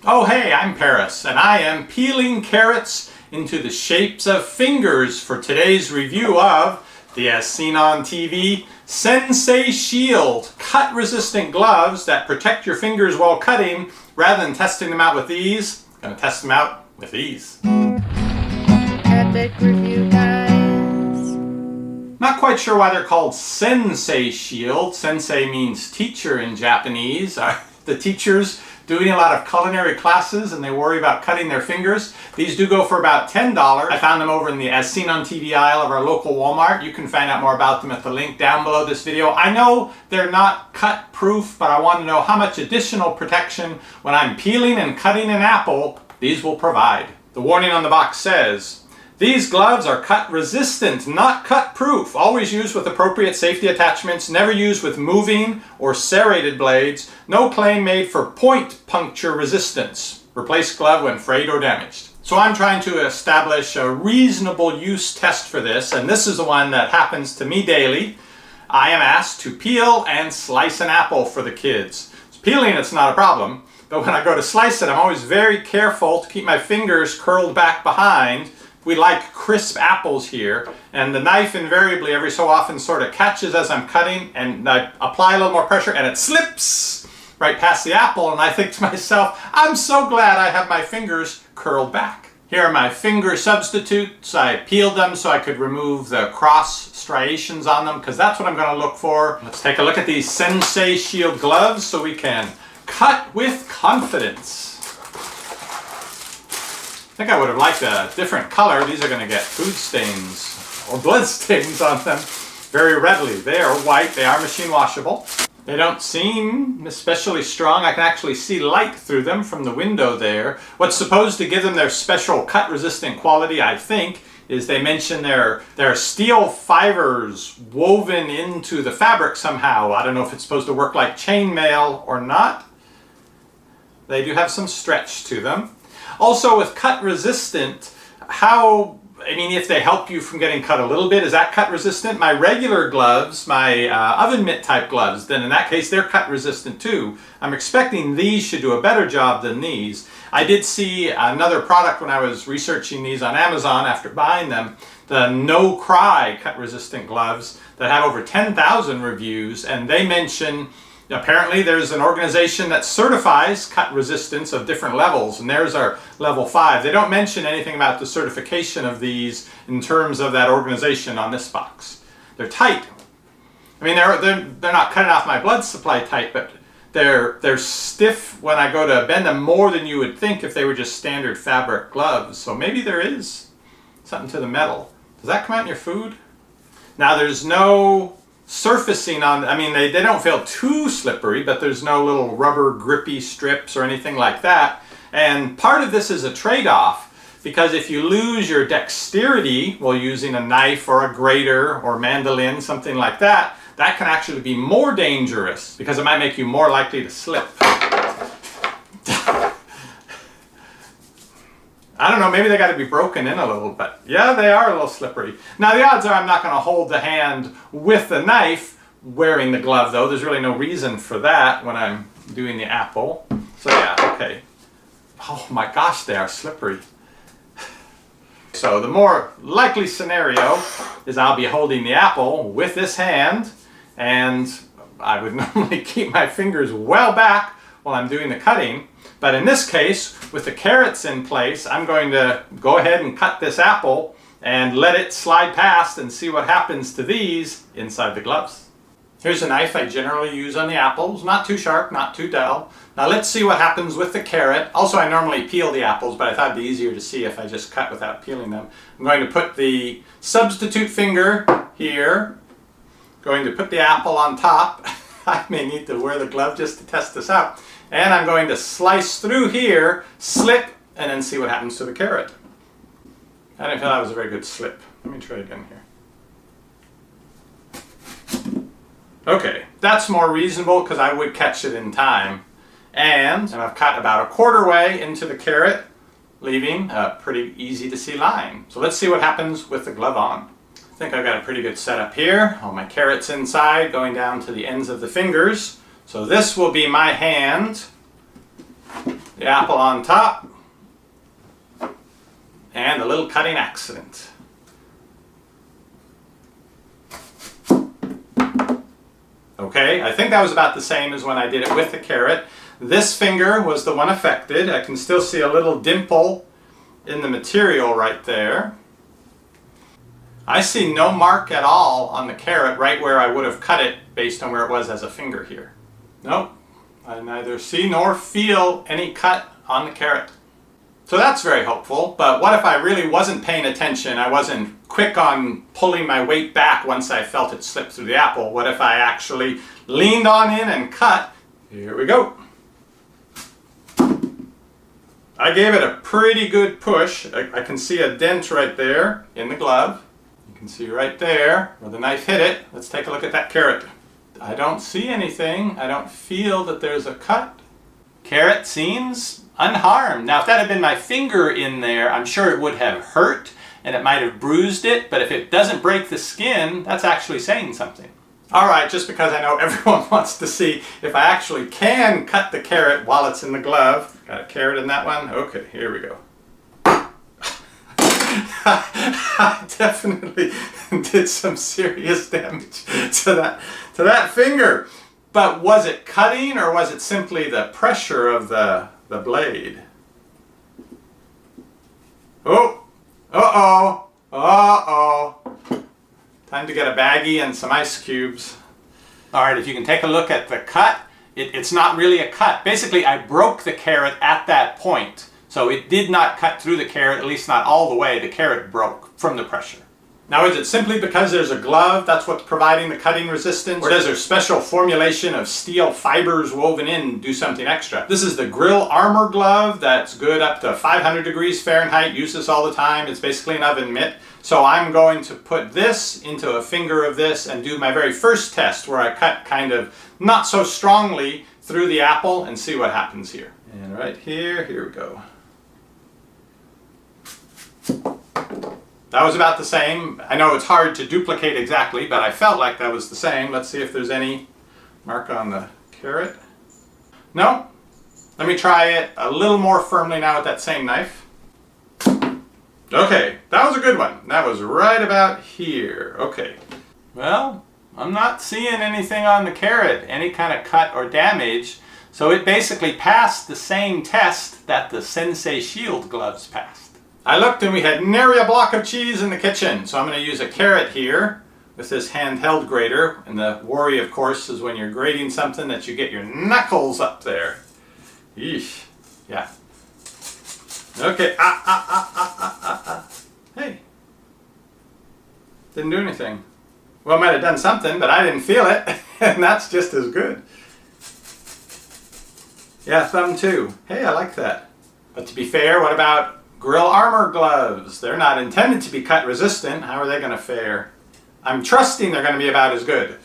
Oh hey, I'm Paris, and I am peeling carrots into the shapes of fingers for today's review of the, as seen on TV, Sensei Shield cut-resistant gloves that protect your fingers while cutting. Rather than testing them out with these, I'm going to test them out with these. EpicReviewGuys. Not quite sure why they're called Sensei Shield. Sensei means teacher in Japanese. The teachers doing a lot of culinary classes and they worry about cutting their fingers. These do go for about $10. I found them over in the as seen on TV aisle of our local Walmart. You can find out more about them at the link down below this video. I know they're not cut proof, but I want to know how much additional protection when I'm peeling and cutting an apple these will provide. The warning on the box says, these gloves are cut resistant, not cut proof. Always use with appropriate safety attachments. Never use with moving or serrated blades. No claim made for point puncture resistance. Replace glove when frayed or damaged. So I'm trying to establish a reasonable use test for this, and this is the one that happens to me daily. I am asked to peel and slice an apple for the kids. Peeling, it's not a problem, but when I go to slice it, I'm always very careful to keep my fingers curled back behind. We like crisp apples here, and the knife invariably every so often sort of catches as I'm cutting, and I apply a little more pressure and it slips right past the apple, and I think to myself, I'm so glad I have my fingers curled back. Here are my finger substitutes. I peeled them so I could remove the cross striations on them, because that's what I'm going to look for. Let's take a look at these Sensei Shield gloves so we can cut with confidence. I think I would have liked a different color. These are going to get food stains or blood stains on them very readily. They are white. They are machine washable. They don't seem especially strong. I can actually see light through them from the window there. What's supposed to give them their special cut-resistant quality, I think, is they mention their steel fibers woven into the fabric somehow. I don't know if it's supposed to work like chainmail or not. They do have some stretch to them. Also with cut resistant, if they help you from getting cut a little bit, is that cut resistant? My regular gloves, my oven mitt type gloves, then in that case they're cut resistant too. I'm expecting these should do a better job than these. I did see another product when I was researching these on Amazon after buying them, the No Cry cut resistant gloves that have over 10,000 reviews, and they mention apparently there's an organization that certifies cut resistance of different levels, and there's our level 5. They don't mention anything about the certification of these in terms of that organization on this box. They're tight. I mean, they're not cutting off my blood supply tight, but they're stiff when I go to bend them more than you would think if they were just standard fabric gloves. So maybe there is something to the metal. Does that come out in your food? Now there's no surfacing on, they don't feel too slippery, but there's no little rubber grippy strips or anything like that. And part of this is a trade-off, because if you lose your dexterity while using a knife or a grater or mandolin, something like that, that can actually be more dangerous because it might make you more likely to slip. I don't know, maybe they got to be broken in a little, but yeah, they are a little slippery. Now the odds are I'm not going to hold the hand with the knife wearing the glove though. There's really no reason for that when I'm doing the apple. So yeah, okay. Oh my gosh, they are slippery. So the more likely scenario is I'll be holding the apple with this hand, and I would normally keep my fingers well back while I'm doing the cutting. But in this case, with the carrots in place, I'm going to go ahead and cut this apple and let it slide past and see what happens to these inside the gloves. Here's a knife I generally use on the apples. Not too sharp, not too dull. Now let's see what happens with the carrot. Also, I normally peel the apples, but I thought it'd be easier to see if I just cut without peeling them. I'm going to put the substitute finger here. Going to put the apple on top. I may need to wear the glove just to test this out. And I'm going to slice through here, slip, and then see what happens to the carrot. I didn't feel that was a very good slip. Let me try again here. Okay, that's more reasonable because I would catch it in time. And I've cut about a quarter way into the carrot, leaving a pretty easy to see line. So let's see what happens with the glove on. I think I've got a pretty good setup here. All my carrots inside, going down to the ends of the fingers. So this will be my hand the apple on top, and a little cutting accident. Okay, I think that was about the same as when I did it with the carrot. This finger was the one affected. I can still see a little dimple in the material right there. I see no mark at all on the carrot right where I would have cut it based on where it was as a finger here. Nope, I neither see nor feel any cut on the carrot. So that's very hopeful, but what if I really wasn't paying attention? I wasn't quick on pulling my weight back once I felt it slip through the apple. What if I actually leaned on in and cut? Here we go. I gave it a pretty good push. I can see a dent right there in the glove. You can see right there where the knife hit it. Let's take a look at that carrot. I don't see anything. I don't feel that there's a cut. Carrot seems unharmed. Now if that had been my finger in there, I'm sure it would have hurt and it might have bruised it, but if it doesn't break the skin, that's actually saying something. Alright, just because I know everyone wants to see if I actually can cut the carrot while it's in the glove. Got a carrot in that one? Okay, here we go. I definitely did some serious damage to that finger. But was it cutting or was it simply the pressure of the blade? Oh! Uh-oh! Uh-oh! Time to get a baggie and some ice cubes. Alright, if you can take a look at the cut, it's not really a cut. Basically, I broke the carrot at that point. So it did not cut through the carrot, at least not all the way. The carrot broke from the pressure. Now, is it simply because there's a glove that's what's providing the cutting resistance? Or does their special formulation of steel fibers woven in do something extra? This is the Grill Armor Glove that's good up to 500 degrees Fahrenheit. Use this all the time. It's basically an oven mitt. So I'm going to put this into a finger of this and do my very first test where I cut kind of not so strongly through the apple and see what happens here. And right here we go. That was about the same. I know it's hard to duplicate exactly, but I felt like that was the same. Let's see if there's any mark on the carrot. No? Let me try it a little more firmly now with that same knife. Okay, that was a good one. That was right about here. Okay. Well, I'm not seeing anything on the carrot, any kind of cut or damage. So it basically passed the same test that the Sensei Shield gloves passed. I looked and we had nary a block of cheese in the kitchen, so I'm going to use a carrot here with this handheld grater. And the worry, of course, is when you're grating something that you get your knuckles up there. Yeesh. Yeah. Okay. Hey. Didn't do anything. Well, it might have done something, but I didn't feel it, and that's just as good. Yeah, thumb too. Hey, I like that. But to be fair, what about Grill Armor gloves? They're not intended to be cut resistant. How are they going to fare? I'm trusting they're going to be about as good.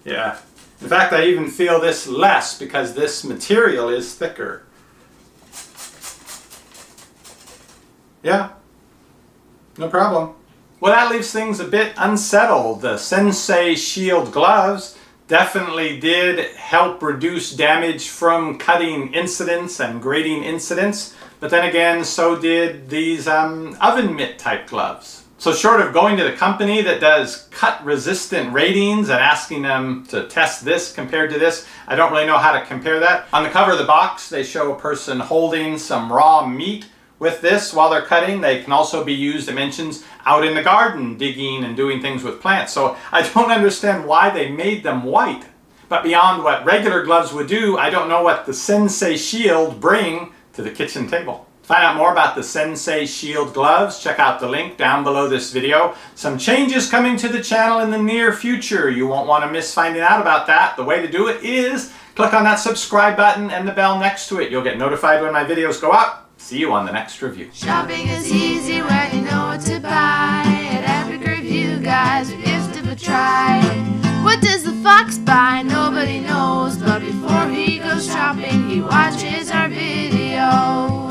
Yeah. In fact, I even feel this less because this material is thicker. Yeah. No problem. Well, that leaves things a bit unsettled. The Sensei Shield gloves definitely did help reduce damage from cutting incidents and grating incidents, but then again, so did these oven mitt type gloves. So short of going to the company that does cut resistant ratings and asking them to test this compared to this, I don't really know how to compare that. On the cover of the box, they show a person holding some raw meat with this while they're cutting. They can also be used, it mentions, out in the garden, digging and doing things with plants. So I don't understand why they made them white. But beyond what regular gloves would do, I don't know what the Sensei Shield bring to the kitchen table. To find out more about the Sensei Shield gloves, check out the link down below this video. Some changes coming to the channel in the near future. You won't want to miss finding out about that. The way to do it is click on that subscribe button and the bell next to it. You'll get notified when my videos go up. See you on the next review. Shopping is easy when you know what to buy. At EpicReviewGuys, we give it a try. What does the fox buy? Nobody knows. But before he goes shopping, he watches our video.